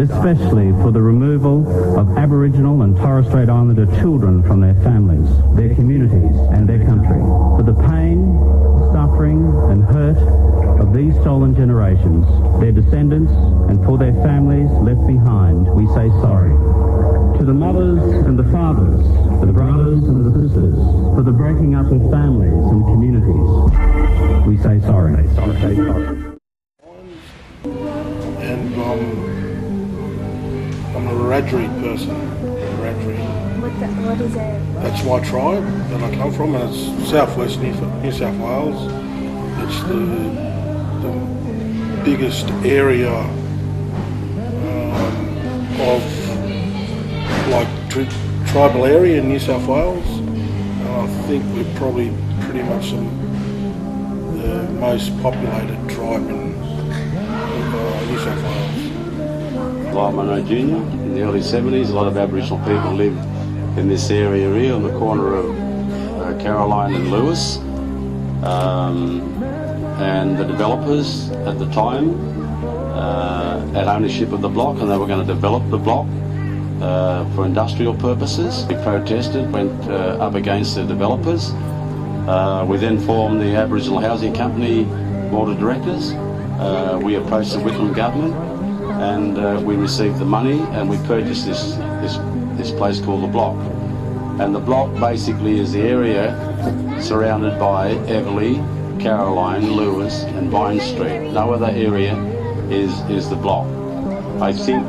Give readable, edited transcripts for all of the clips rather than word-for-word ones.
especially for the removal of Aboriginal and Torres Strait Islander children from their families, their communities and their country. For the pain, suffering and hurt of these stolen generations, their descendants and for their families left behind, we say sorry. To the mothers and the fathers, the brothers and the sisters, for the breaking up of families and communities, we say sorry. And I'm a Wiradjuri person. What is it? That's my tribe that I come from, and it's southwest New South Wales. It's the biggest area of tribal area in New South Wales. And I think we're probably pretty much the most populated tribe in New South Wales. Like Monroe Jr. in the early 70s, a lot of Aboriginal people lived in this area here on the corner of Caroline and Lewis. And the developers at the time had ownership of the block, and they were going to develop the block for industrial purposes. We protested, went up against the developers. We then formed the Aboriginal Housing Company Board of Directors. We approached the Whitlam government, and we received the money, and we purchased this place called the Block. And the Block basically is the area surrounded by Everleigh, Caroline, Lewis and Vine Street. No other area is the Block. I think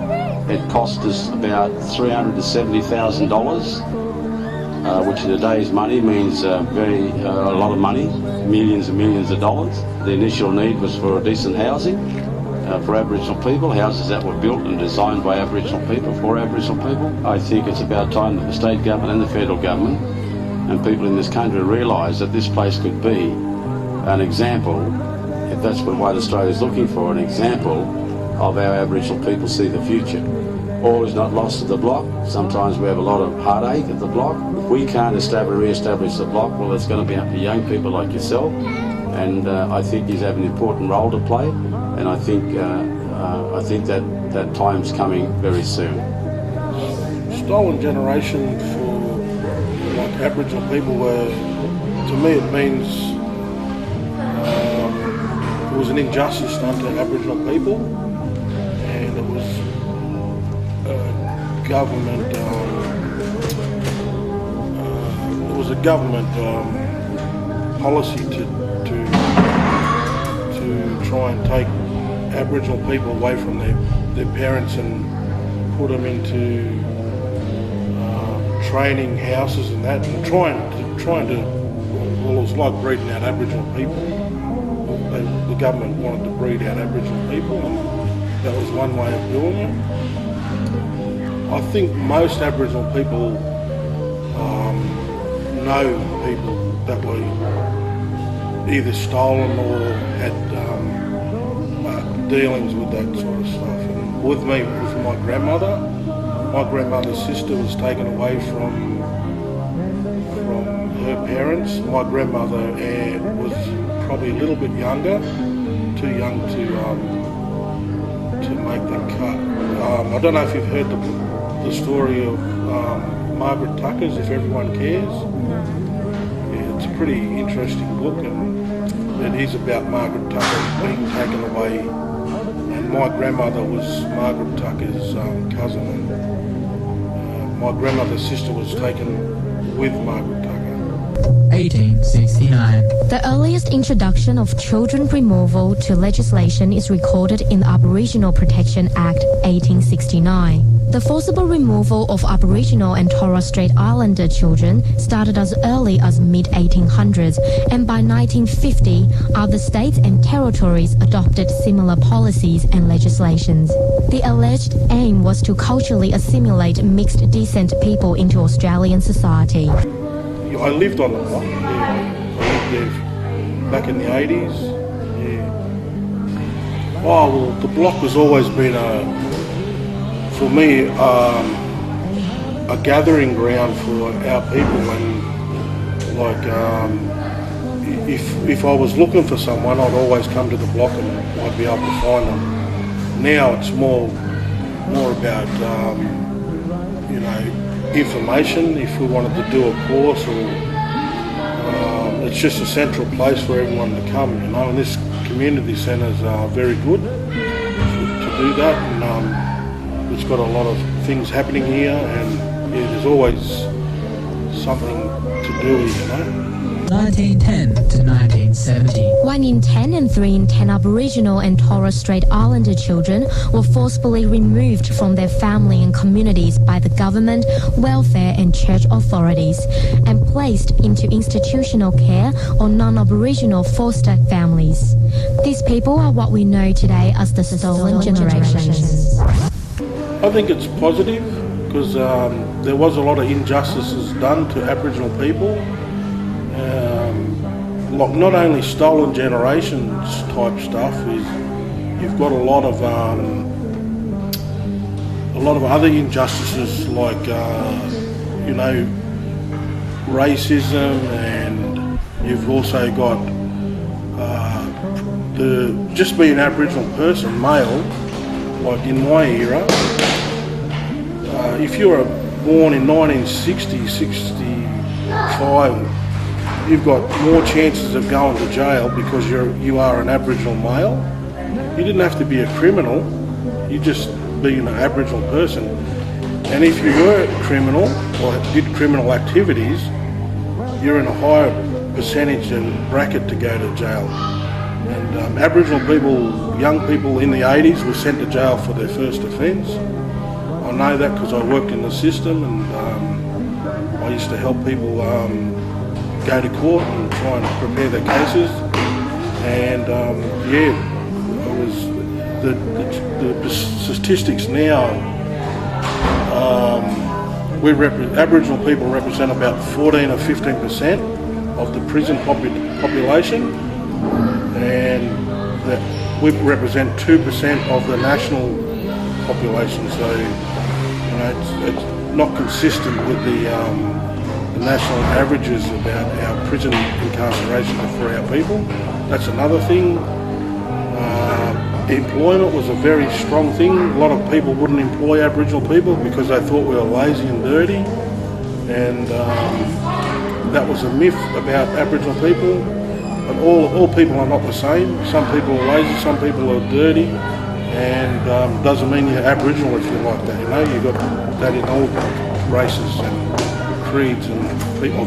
it cost us about $370,000, which in today's money means a lot of money, millions and millions of dollars. The initial need was for decent housing for Aboriginal people, houses that were built and designed by Aboriginal people for Aboriginal people. I think it's about time that the state government and the federal government and people in this country realise that this place could be an example, if that's what White Australia is looking for, an example of how Aboriginal people see the future. All is not lost at the Block. Sometimes we have a lot of heartache at the Block. If we can't re-establish the Block, well, it's going to be up to young people like yourself, and I think you have an important role to play, and I think that time's coming very soon. Stolen generation for Aboriginal people to me it means it was an injustice done to Aboriginal people, and it was a government policy to try and take Aboriginal people away from their parents and put them into training houses and that, and trying to well, it was like breeding out Aboriginal people. The government wanted to breed out Aboriginal people, and that was one way of doing it. I think most Aboriginal people know people that were either stolen or had dealings with that sort of stuff. And with me, with my grandmother's sister was taken away from her parents. My grandmother was probably a little bit younger, too young to make the cut. I don't know if you've heard the story of Margaret Tucker's, If Everyone Cares. Yeah, it's a pretty interesting book, and it is about Margaret Tucker being taken away. And my grandmother was Margaret Tucker's cousin, and my grandmother's sister was taken with Margaret Tucker. 1869. The earliest introduction of children removal to legislation is recorded in the Aboriginal Protection Act 1869. The forcible removal of Aboriginal and Torres Strait Islander children started as early as mid-1800s, and by 1950, other states and territories adopted similar policies and legislations. The alleged aim was to culturally assimilate mixed descent people into Australian society. I lived on the block, yeah. I lived there back in the 80s, yeah. Oh, well, the block has always been for me, a gathering ground for our people, and if I was looking for someone, I'd always come to the block and I'd be able to find them. Now it's more more about, information if we wanted to do a course, or it's just a central place for everyone to come, and this community centres are very good to do that, and it's got a lot of things happening here, and there's always something to do here, 1910 to 1970. 1 in 10 and 3 in 10 Aboriginal and Torres Strait Islander children were forcibly removed from their family and communities by the government, welfare and church authorities and placed into institutional care or non-Aboriginal foster families. These people are what we know today as the stolen generations. I think it's positive because there was a lot of injustices done to Aboriginal people. Not only stolen generations type stuff, is you've got a lot of other injustices like racism, and you've also got just being an Aboriginal person, male. Like in my era, if you were born in 1960, 65. You've got more chances of going to jail because you are an Aboriginal male. You didn't have to be a criminal, you just being an Aboriginal person. And if you were a criminal or did criminal activities, you're in a higher percentage and bracket to go to jail. And Aboriginal people, young people in the 80s were sent to jail for their first offence. I know that because I worked in the system, and I used to help people go to court and try and prepare their cases, and the statistics now. Aboriginal people represent about 14 or 15% of the prison population, and that we represent 2% of the national population. So it's not consistent with the national averages about our prison incarceration for our people. That's another thing. Employment was a very strong thing. A lot of people wouldn't employ Aboriginal people because they thought we were lazy and dirty, and that was a myth about Aboriginal people. But all people are not the same. Some people are lazy, some people are dirty, and doesn't mean you're Aboriginal if you're like that. You've got that in all races and creeds and people.